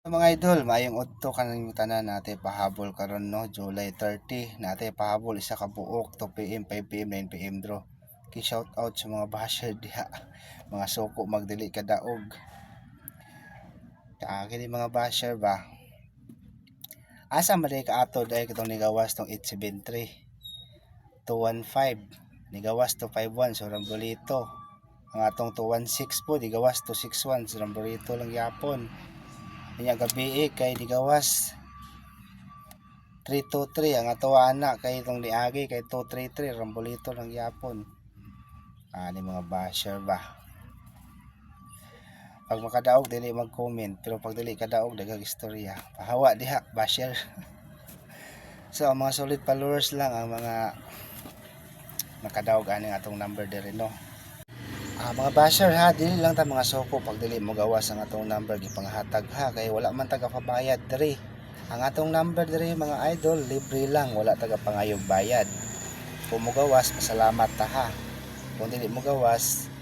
Mga idol, maayong udto kanang tanan natin pahabol karon no, July 30. Natin pahabol isa ka buok 2 PM, 5 PM, 9 PM draw. Ki shout out sa mga basher diha. Mga suko magdili ka daog. Kini mga basher ba. Asa man ka ato dai kitong nigawas tong 873. 215. Nigawas to 51 so Rambolito. Ang atong 216 po nigawas to 61 so Rambolito lang yapon. Kanya gabi kay nigawas 323 ang atawa na kay itong niagi kay 233 Rambolito ng yapon. Ni mga basher ba. Pag makadaog dili mag-comment pero pag dili kadaog daghang istorya. Pahawa diha basher. So ang mga solid followers lang ang mga nakadaog ani atong number diri no. Mga basher ha, dili lang ta mga soko pag dili mo gawas ang atong number gipanghatag ha kay wala man taga pabayad diri. Ang atong number diri mga idol libre lang, wala taga pangayog bayad. Kung mo gawas pasalamat ta ha. Kung dili mo gawas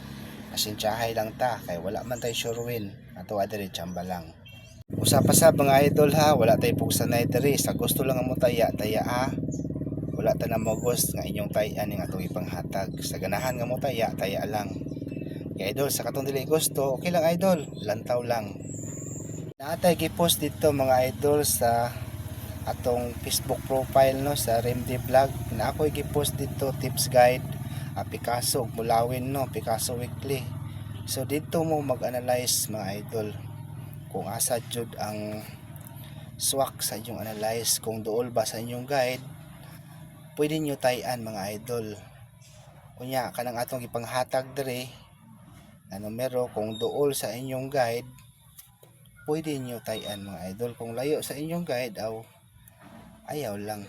pasensyahay lang ta kay wala man tay sure win. Ato diri chamba lang. Usa pa sa mga idol ha, wala tay pugsanay diri sa gusto lang mo taya ha. Wala ta na mogos nga inyong tayan ning atong ipanghatag. Sa ganahan nga mo taya lang. Kaya idol, sa katong dili gusto, okay lang idol, lantaw lang. Naatay gipost dito mga idol sa atong Facebook profile no sa RMD Vlog. Na ako gipost dito tips guide Picasso Mulawin no, Picasso Weekly. So dito mo mag-analyze mga idol kung asa jud ang swak sa inyong analyze, kung duol ba sa inyong guide. Pwede nyo tayan mga idol. Kunya kanang atong ipanghatag diri na numero kung duol sa inyong guide pwede nyo tayan mga idol. Kung layo sa inyong guide ayaw lang.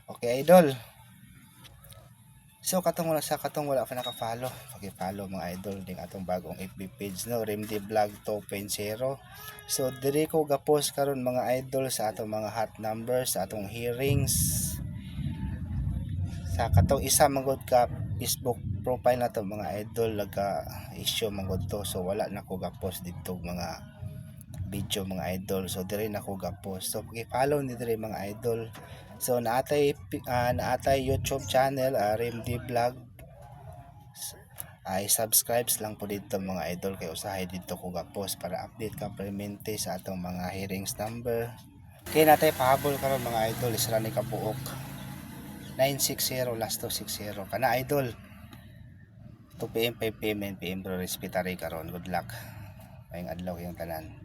Okay idol, so katong wala pa naka-follow, paki-follow mga idol ding atong bagong FB page no, RMD Vlog 2.0. So diri ko ga-post karon mga idol sa atong mga hot numbers, sa atong hearings, sa katong isa manggod ka Facebook profile na to mga idol, laga issue manggod to. So wala na ko ga-post dito mga video mga idol. So dire na ko ga-post. So paki-follow ni dire mga idol. So naatay YouTube channel RMD Vlog. Ay subscribes lang po dito mga idol kay usahay dito ko ga-post para update ka permente sa atong mga hearings number. Kay natay pahabol karon mga idol, isra ni kabuok 960 last 260 kana idol. 2 PM, 5 PM, 9 PM bro, respetary karon. Good luck. Mayong adlaw yung tanan.